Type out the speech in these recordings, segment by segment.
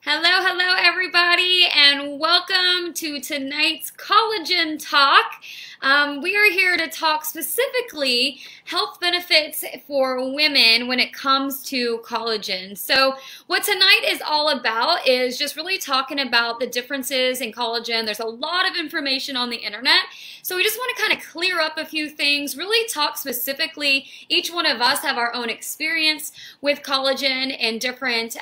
Hello, hello everybody, and welcome to tonight's collagen talk. We are here to talk specifically health benefits for women when it comes to collagen. So what tonight is all about is just really talking about the differences in collagen. There's a lot of information on the internet, so we just want to kind of clear up a few things, really talk specifically. Each one of us have our own experience with collagen and different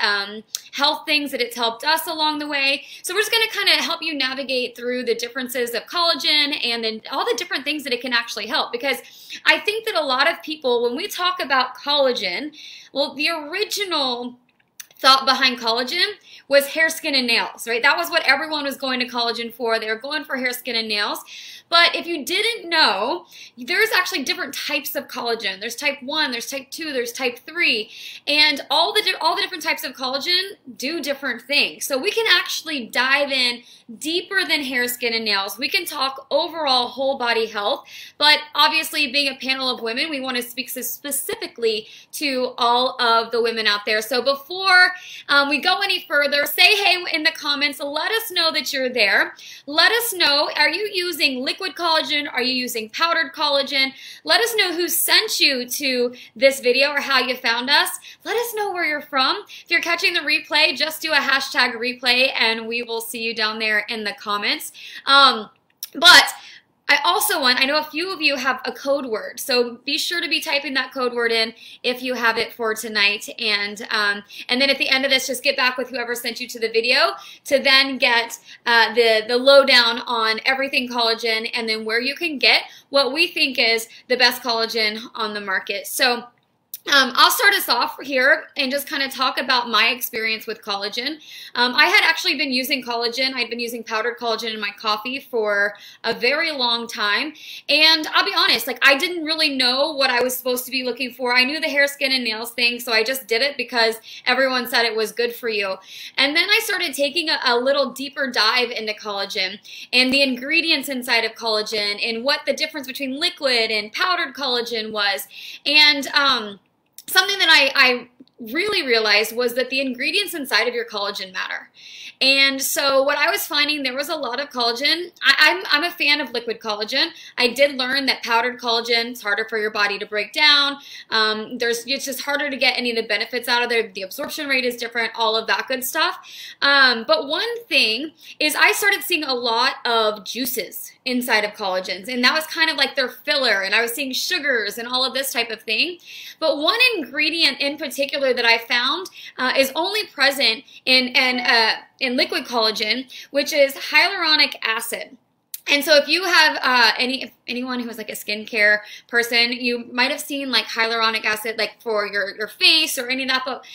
health things that it's helped us along the way. So we're just going to kind of help you navigate through the differences of collagen and then all the different things that it can actually help, because I think that a lot of people, when we talk about collagen, well, the original thought behind collagen was hair, skin, and nails, right? That was what everyone was going to collagen for. They were going for hair, skin, and nails. But if you didn't know, there's actually different types of collagen. There's type 1, there's type 2, there's type 3, and all the different types of collagen do different things. So we can actually dive in deeper than hair, skin, and nails. We can talk overall whole body health, but obviously being a panel of women, we want to speak specifically to all of the women out there. So before we go any further, say hey in the comments. Let us know that you're there. Let us know, are you using liquid collagen? Are you using powdered collagen? Let us know who sent you to this video or how you found us. Let us know where you're from. If you're catching the replay, just do a hashtag replay and we will see you down there in the comments. But I also I know a few of you have a code word, so be sure to be typing that code word in if you have it for tonight. And then at the end of this, just get back with whoever sent you to the video to then get the lowdown on everything collagen and then where you can get what we think is the best collagen on the market. So I'll start us off here and just kind of talk about my experience with collagen. I had actually been using collagen. I'd been using powdered collagen in my coffee for a very long time. And I'll be honest, like, I didn't really know what I was supposed to be looking for. I knew the hair, skin, and nails thing, so I just did it because everyone said it was good for you. And then I started taking a little deeper dive into collagen and the ingredients inside of collagen and what the difference between liquid and powdered collagen was. And something that I really realized was that the ingredients inside of your collagen matter. And so what I was finding, there was a lot of collagen. I'm a fan of liquid collagen. I did learn that powdered collagen is harder for your body to break down. It's just harder to get any of the benefits out of there. The absorption rate is different, all of that good stuff. But one thing is I started seeing a lot of juices inside of collagens, and that was kind of like their filler, and I was seeing sugars and all of this type of thing. But one ingredient in particular that I found is only present in liquid collagen, which is hyaluronic acid. And so if you have anyone who is like a skincare person, you might have seen like hyaluronic acid like for your face or any of that, but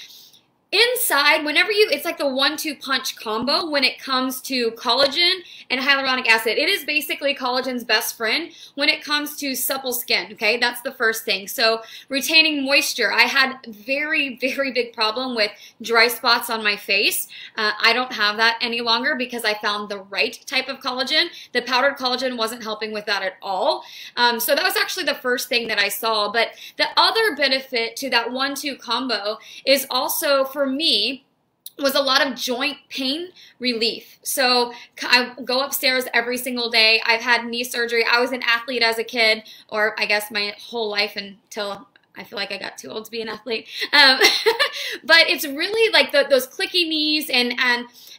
inside, it's like the 1-2 punch combo when it comes to collagen and hyaluronic acid. It is basically collagen's best friend when it comes to supple skin, okay? That's the first thing. So retaining moisture. I had very, very big problem with dry spots on my face. I don't have that any longer because I found the right type of collagen. The powdered collagen wasn't helping with that at all. So that was actually the first thing that I saw. But the other benefit to that 1-2 combo is also, for me, was a lot of joint pain relief. So I go upstairs every single day. I've had knee surgery. I was an athlete as a kid, or I guess my whole life until I feel like I got too old to be an athlete. But it's really like those clicky knees and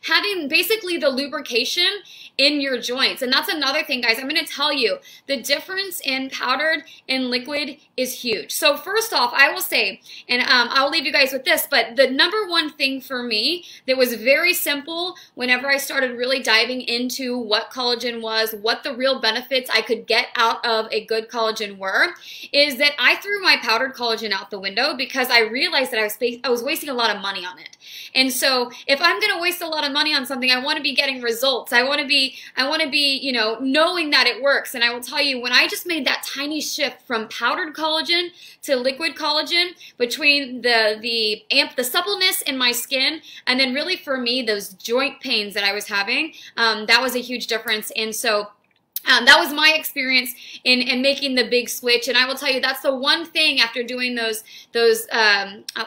having basically the lubrication in your joints. And that's another thing, guys. I'm going to tell you, the difference in powdered and liquid is huge. So first off, I will say, and I'll leave you guys with this, but the number one thing for me that was very simple whenever I started really diving into what collagen was, what the real benefits I could get out of a good collagen were, is that I threw my powdered collagen out the window because I realized that I was wasting a lot of money on it. And so if I'm going to waste a lot of money on something, I want to be getting results. I want to be, you know, knowing that it works. And I will tell you, when I just made that tiny shift from powdered collagen to liquid collagen, between the suppleness in my skin, and then really for me, those joint pains that I was having, that was a huge difference. And so That was my experience in making the big switch, and I will tell you that's the one thing after doing those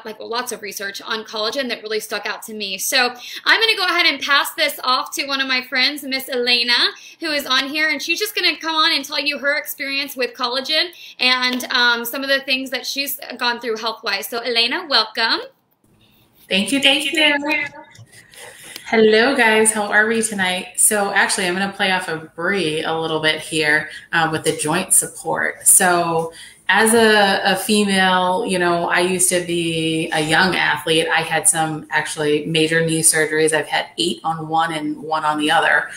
like lots of research on collagen that really stuck out to me. So I'm going to go ahead and pass this off to one of my friends, Miss Elena, who is on here, and she's just going to come on and tell you her experience with collagen and some of the things that she's gone through health-wise. So Elena, welcome. Thank you. Hello guys, how are we tonight? So actually I'm going to play off of Bree a little bit here with the joint support. So as a female, you know, I used to be a young athlete. I had some actually major knee surgeries. I've had 8 on one and 1 on the other.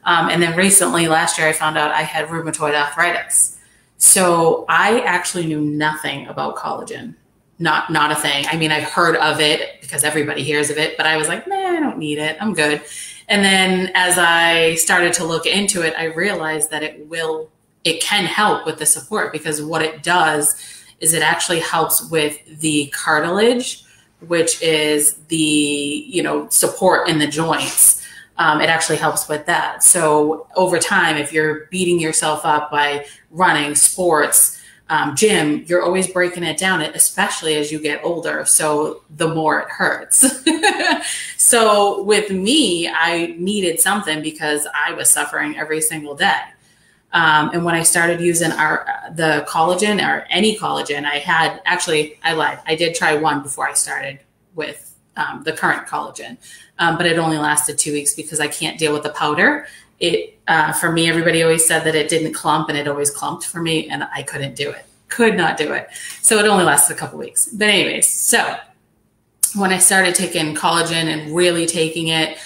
And then recently, last year, I found out I had rheumatoid arthritis. So I actually knew nothing about collagen. Not a thing. I mean, I've heard of it because everybody hears of it, but I was like, nah, I don't need it. I'm good. And then as I started to look into it, I realized that it can help with the support, because what it does is it actually helps with the cartilage, which is the, you know, support in the joints. It actually helps with that. So over time, if you're beating yourself up by running, sports, gym, you're always breaking it down, especially as you get older. So the more it hurts. So with me, I needed something because I was suffering every single day. And when I started using the collagen, or any collagen, I lied. I did try one before I started with the current collagen, but it only lasted 2 weeks because I can't deal with the powder. For me, everybody always said that it didn't clump, and it always clumped for me, and I couldn't do it. Could not do it. So it only lasted a couple weeks. But anyways, so when I started taking collagen and really taking it,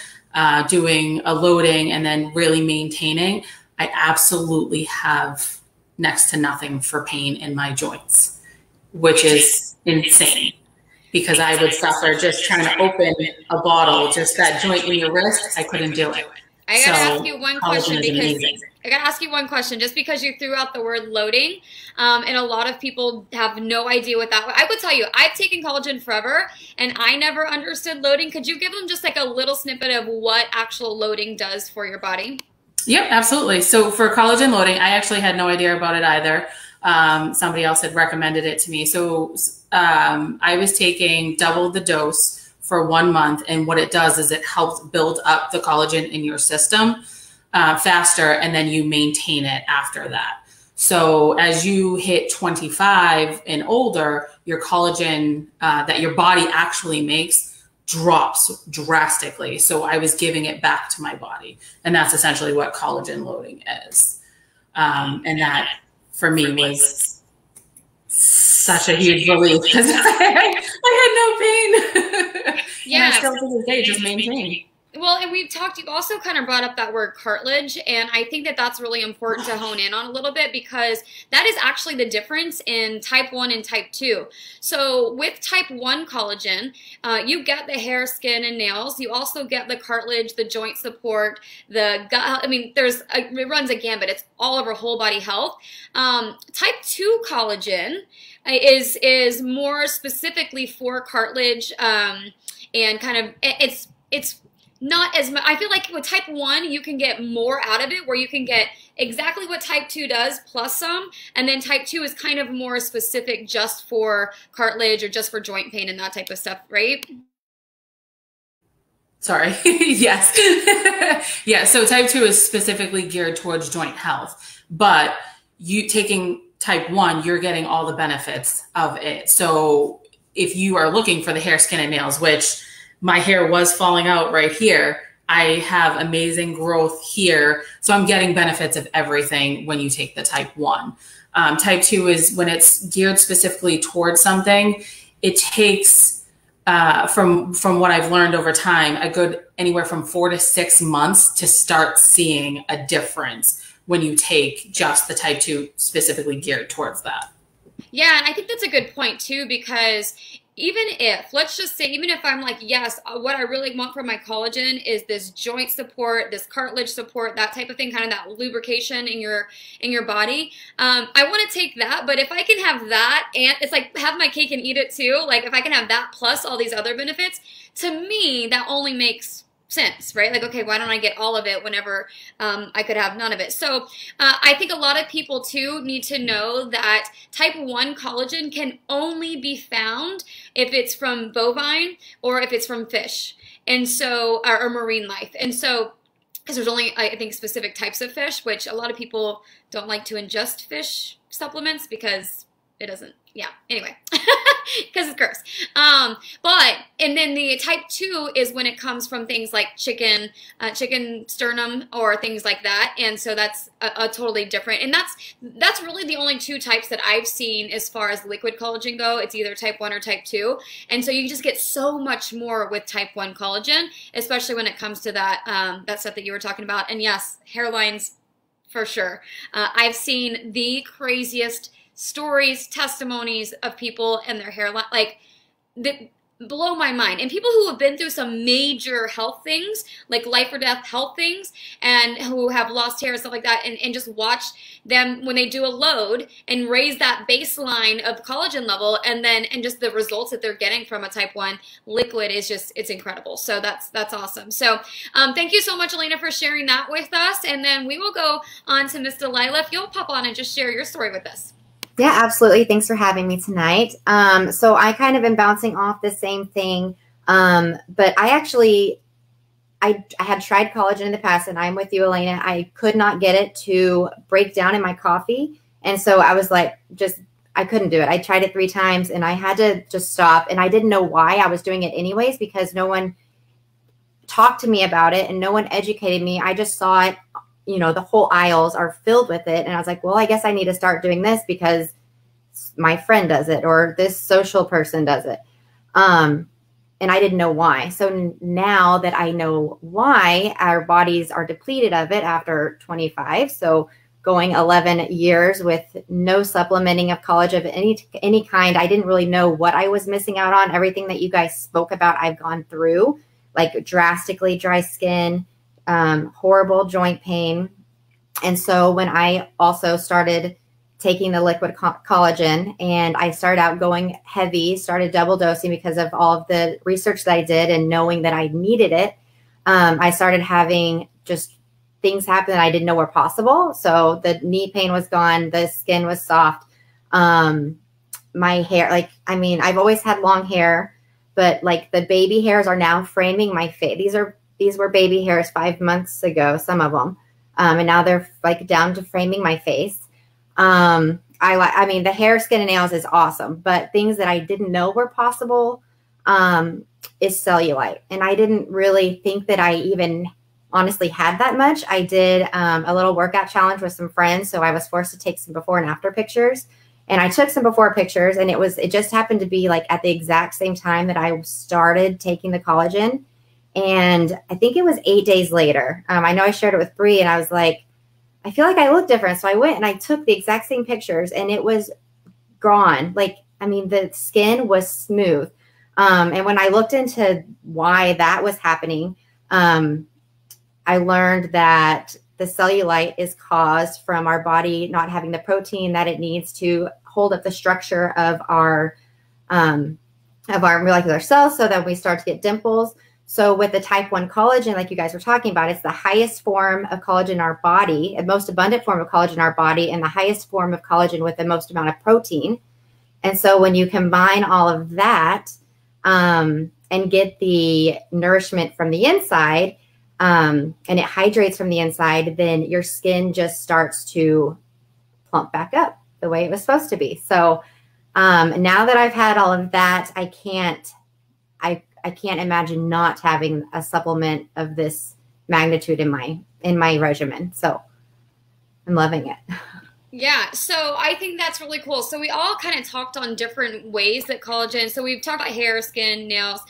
doing a loading and then really maintaining, I absolutely have next to nothing for pain in my joints, which is insane. Because I would suffer just trying to open a bottle, just that joint in your wrist, I couldn't do it. I gotta ask you one question just because you threw out the word loading, and a lot of people have no idea what that was. I would tell you, I've taken collagen forever, and I never understood loading. Could you give them just like a little snippet of what actual loading does for your body? Yep, absolutely. So for collagen loading, I actually had no idea about it either. Somebody else had recommended it to me. So I was taking double the dose for 1 month. And what it does is it helps build up the collagen in your system faster, and then you maintain it after that. So as you hit 25 and older, your collagen that your body actually makes drops drastically. So I was giving it back to my body. And that's essentially what collagen loading is. And that for me was such a huge relief because I had no pain. Yeah. And I still to this day just maintain. Well, and we've talked, you also kind of brought up that word cartilage, and I think that that's really important to hone in on a little bit, because that is actually the difference in type 1 and type 2. So with type 1 collagen, you get the hair, skin, and nails. You also get the cartilage, the joint support, the gut. I mean, it runs a gambit. It's all over whole body health. Type 2 collagen is more specifically for cartilage, and kind of it's not as much. I feel like with type 1, you can get more out of it, where you can get exactly what type 2 does plus some, and then type 2 is kind of more specific just for cartilage or just for joint pain and that type of stuff, right? Sorry. Yes. Yeah. So type 2 is specifically geared towards joint health, but you taking type 1, you're getting all the benefits of it. So if you are looking for the hair, skin, and nails, which my hair was falling out right here, I have amazing growth here. So I'm getting benefits of everything when you take the type 1. Type 2 is when it's geared specifically towards something. It takes, from what I've learned over time, a good anywhere from 4 to 6 months to start seeing a difference when you take just the type 2 specifically geared towards that. Yeah, and I think that's a good point too, because let's just say, even if I'm like, yes, what I really want from my collagen is this joint support, this cartilage support, that type of thing, kind of that lubrication in your body. I want to take that, but if I can have that, and it's like have my cake and eat it too. Like if I can have that plus all these other benefits, to me, that only makes sense, right? Like, okay, why don't I get all of it whenever I could have none of it? So I think a lot of people too need to know that type 1 collagen can only be found if it's from bovine or if it's from fish, and so or marine life. And so because there's only, I think, specific types of fish, which a lot of people don't like to ingest fish supplements because it doesn't, yeah, anyway, because it's gross. And then the type 2 is when it comes from things like chicken sternum or things like that. And so that's a totally different, and that's really the only 2 types that I've seen as far as liquid collagen go. It's either type 1 or type 2. And so you can just get so much more with type 1 collagen, especially when it comes to that, that stuff that you were talking about. And yes, hairlines for sure. I've seen the craziest stories, testimonies of people and their hairline, like, that blow my mind. And people who have been through some major health things, like life or death health things, and who have lost hair and stuff like that, and just watch them when they do a load and raise that baseline of collagen level, and just the results that they're getting from a type 1 liquid is just, it's incredible. So that's awesome. So thank you so much, Elena, for sharing that with us. And then we will go on to Miss Delilah. If you'll pop on and just share your story with us. Yeah, absolutely. Thanks for having me tonight. So I kind of am bouncing off the same thing, but I had tried collagen in the past, and I'm with you, Elena. I could not get it to break down in my coffee, and so I was like, I couldn't do it. I tried it 3 times, and I had to just stop, and I didn't know why I was doing it anyways, because no one talked to me about it, and no one educated me. I just saw it. You know, the whole aisles are filled with it. And I was like, well, I guess I need to start doing this because my friend does it or this social person does it. And I didn't know why. So now that I know why, our bodies are depleted of it after 25. So going 11 years with no supplementing of collagen of any kind, I didn't really know what I was missing out on. Everything that you guys spoke about, I've gone through, like drastically dry skin, horrible joint pain. And so when I also started taking the liquid collagen, and I started out going heavy, started double dosing because of all of the research that I did and knowing that I needed it, I started having just things happen that I didn't know were possible. So the knee pain was gone. The skin was soft. My hair, like, I mean, I've always had long hair, but like the baby hairs are now framing my face. These were baby hairs 5 months ago, some of them. And now they're like down to framing my face. I mean, the hair, skin, and nails is awesome, but things that I didn't know were possible is cellulite. And I didn't really think that I even honestly had that much. I did a little workout challenge with some friends. So I was forced to take some before and after pictures. And I took some before pictures, and it just happened to be like at the exact same time that I started taking the collagen. And I think it was 8 days later. I know I shared it with Bree, and I was like, I feel like I look different. So I went and I took the exact same pictures, and it was gone. Like, I mean, the skin was smooth. And when I looked into why that was happening, I learned that the cellulite is caused from our body not having the protein that it needs to hold up the structure of our molecular cells, so that we start to get dimples. So with the type 1 collagen, like you guys were talking about, it's the highest form of collagen in our body, the most abundant form of collagen in our body, and the highest form of collagen with the most amount of protein. And so when you combine all of that and get the nourishment from the inside, and it hydrates from the inside, then your skin just starts to plump back up the way it was supposed to be. So now that I've had all of that, I can't imagine not having a supplement of this magnitude in my regimen. So I'm loving it. Yeah, so I think that's really cool. So we all kind of talked on different ways that collagen, so we've talked about hair, skin, nails.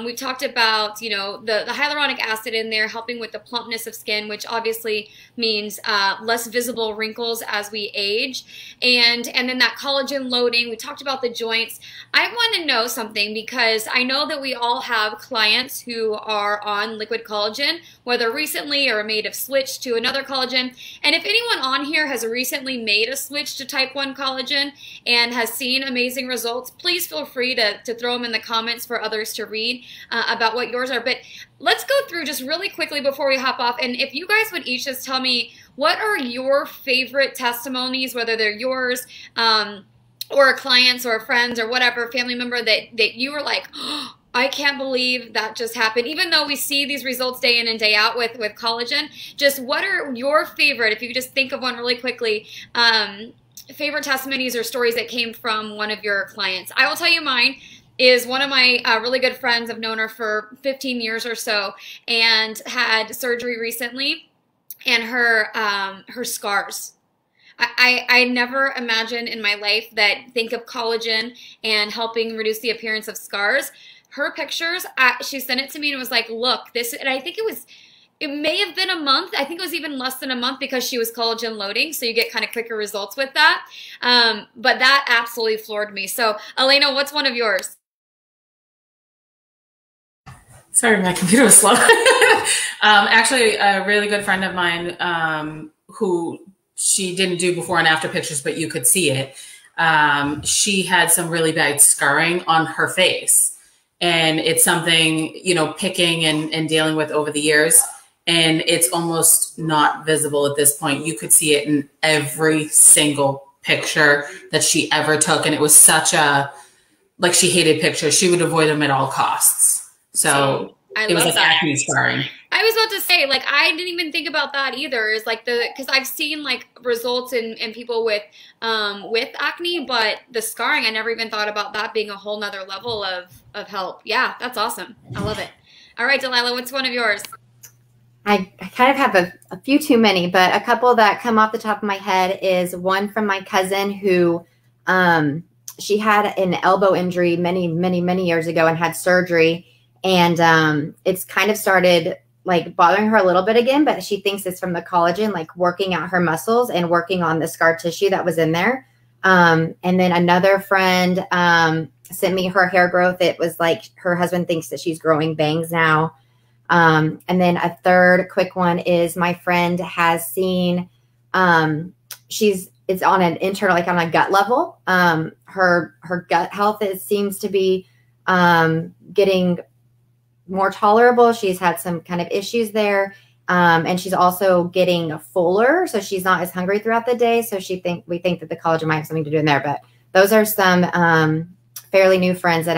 We've talked about, you know, the hyaluronic acid in there helping with the plumpness of skin, which obviously means less visible wrinkles as we age. And then that collagen loading, we talked about the joints. I want to know something, because I know that we all have clients who are on liquid collagen, whether recently or may have switched to another collagen. And if anyone on here has recently recently made a switch to type 1 collagen and has seen amazing results, please feel free to throw them in the comments for others to read about what yours are. But let's go through just really quickly before we hop off. And if you guys would each just tell me, what are your favorite testimonies, whether they're yours, or a client's or a friend's or whatever, family member that you were like, oh, I can't believe that just happened. Even though we see these results day in and day out with collagen, just what are your favorite, if you could just think of one really quickly, favorite testimonies or stories that came from one of your clients? I will tell you mine is one of my really good friends. I've known her for 15 years or so and had surgery recently, and her scars. I never imagined in my life that think of collagen and helping reduce the appearance of scars. Her pictures, she sent it to me and was like, look, this, and I think it may have been a month. I think it was even less than a month because she was collagen loading, so you get kind of quicker results with that. But that absolutely floored me. So, Elena, what's one of yours? Sorry, my computer was slow. Actually, a really good friend of mine who she didn't do before and after pictures, but you could see it. She had some really bad scarring on her face. And it's something, you know, picking and dealing with over the years. And it's almost not visible at this point. You could see it in every single picture that she ever took. And it was such a, like, she hated pictures. She would avoid them at all costs. So it was like acne scarring. I was about to say, like, I didn't even think about that either. Is like because I've seen like results in people with acne, but the scarring, I never even thought about that being a whole nother level of help. Yeah, that's awesome. I love it. All right, Delilah, what's one of yours? I kind of have a few too many, but a couple that come off the top of my head is one from my cousin who she had an elbow injury many years ago and had surgery. And it's kind of started like bothering her a little bit again, but she thinks it's from the collagen, like working out her muscles and working on the scar tissue that was in there. And then another friend sent me her hair growth. It was like her husband thinks that she's growing bangs now. And then a third quick one is my friend has seen, it's on an internal, like on a gut level. Her gut health seems to be getting more tolerable. She's had some kind of issues there. And she's also getting fuller. So she's not as hungry throughout the day. So we think that the collagen might have something to do in there, but those are some fairly new friends that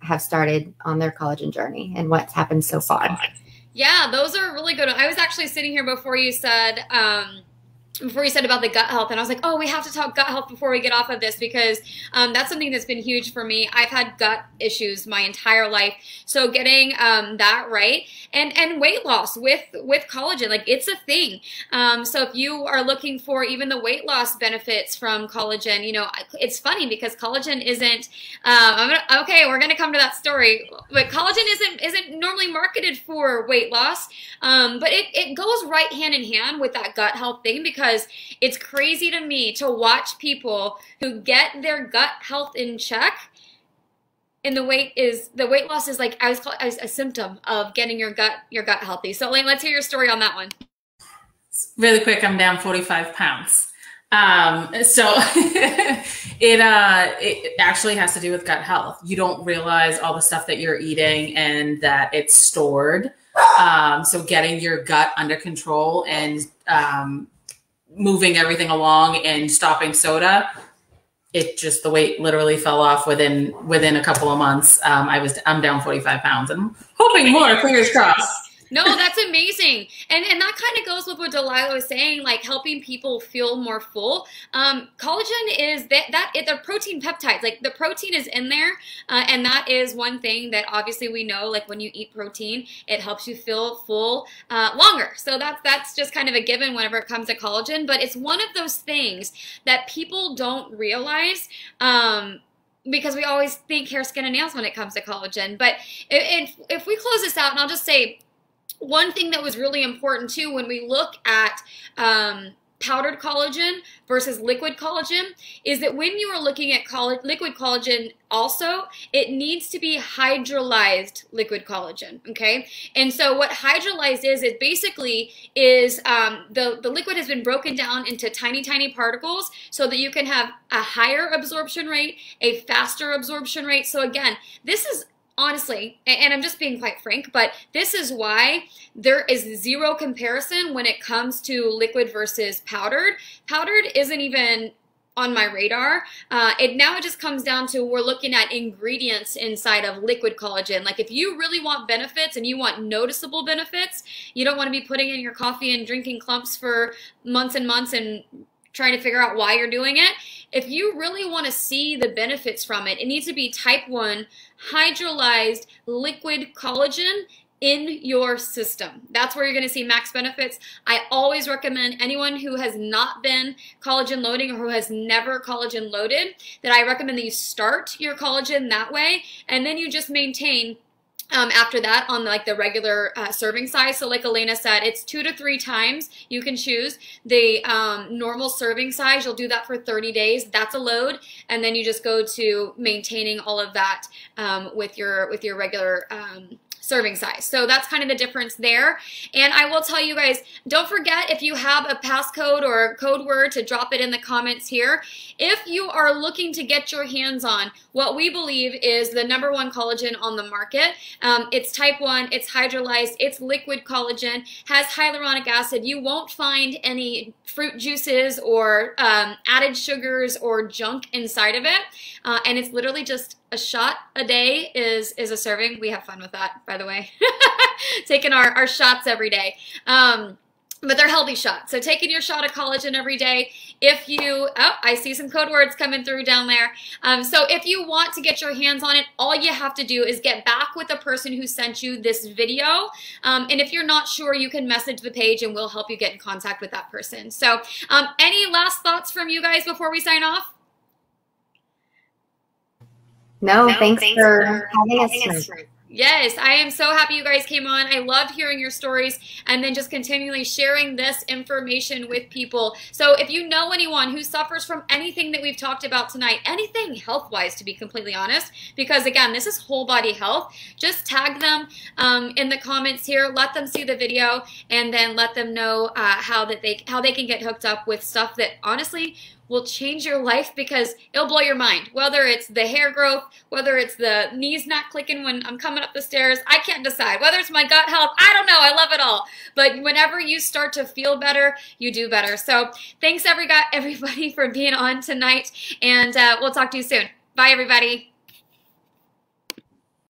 have started on their collagen journey and what's happened so far. Yeah, those are really good. I was actually sitting here before you said about the gut health, and I was like, oh, we have to talk gut health before we get off of this, because that's something that's been huge for me. I've had gut issues my entire life, so getting that right, and weight loss with collagen, like, it's a thing. So if you are looking for even the weight loss benefits from collagen, you know, it's funny because collagen isn't we're gonna come to that story, but collagen isn't normally marketed for weight loss, but it goes right hand in hand with that gut health thing, because it's crazy to me to watch people who get their gut health in check, and the weight loss is like, I was called a symptom of getting your gut healthy. So Elaine, let's hear your story on that one. Really quick, I'm down 45 pounds. So it actually has to do with gut health. You don't realize all the stuff that you're eating and that it's stored. So getting your gut under control and moving everything along and stopping soda, the weight literally fell off within a couple of months. I'm down 45 pounds and I'm hoping more, fingers crossed. No, that's amazing. And that kind of goes with what Delilah was saying, like helping people feel more full. Collagen is the protein peptides, like the protein is in there. And that is one thing that obviously we know, like when you eat protein, it helps you feel full longer. So that's just kind of a given whenever it comes to collagen. But it's one of those things that people don't realize, because we always think hair, skin, and nails when it comes to collagen. But if we close this out, and I'll just say, one thing that was really important too when we look at powdered collagen versus liquid collagen is that when you are looking at liquid collagen also, it needs to be hydrolyzed liquid collagen, okay? And so what hydrolyzed is, it basically is the liquid has been broken down into tiny, tiny particles so that you can have a higher absorption rate, a faster absorption rate. So again, this is honestly, and I'm just being quite frank, but this is why there is zero comparison when it comes to liquid versus powdered. Powdered isn't even on my radar. It just comes down to we're looking at ingredients inside of liquid collagen. Like if you really want benefits and you want noticeable benefits, you don't want to be putting in your coffee and drinking clumps for months and months and trying to figure out why you're doing it. If you really want to see the benefits from it, it needs to be type 1 hydrolyzed liquid collagen in your system. That's where you're going to see max benefits. I always recommend anyone who has not been collagen loading or who has never collagen loaded, that I recommend that you start your collagen that way, and then you just maintain after that on like the regular serving size. So like Elena said, it's 2 to 3 times. You can choose the normal serving size. You'll do that for 30 days. That's a load. And then you just go to maintaining all of that with your regular serving size. So that's kind of the difference there. And I will tell you guys, don't forget, if you have a passcode or a code word, to drop it in the comments here. If you are looking to get your hands on what we believe is the #1 collagen on the market, it's type 1, it's hydrolyzed, it's liquid collagen, has hyaluronic acid. You won't find any fruit juices or added sugars or junk inside of it. And it's literally just a shot a day is a serving. We have fun with that, by the way. Taking our shots every day. But they're healthy shots. So taking your shot of collagen every day. If you, I see some code words coming through down there. So if you want to get your hands on it, all you have to do is get back with the person who sent you this video. And if you're not sure, you can message the page and we'll help you get in contact with that person. So any last thoughts from you guys before we sign off? No, thanks for having us. Yes, I am so happy you guys came on. I love hearing your stories and then just continually sharing this information with people. So if you know anyone who suffers from anything that we've talked about tonight, anything health-wise, to be completely honest, because again, this is whole body health, just tag them in the comments here, let them see the video, and then let them know how they can get hooked up with stuff that honestly will change your life, because it'll blow your mind. Whether it's the hair growth, whether it's the knees not clicking when I'm coming up the stairs, I can't decide. Whether it's my gut health, I don't know, I love it all. But whenever you start to feel better, you do better. So thanks everybody for being on tonight, and we'll talk to you soon. Bye everybody.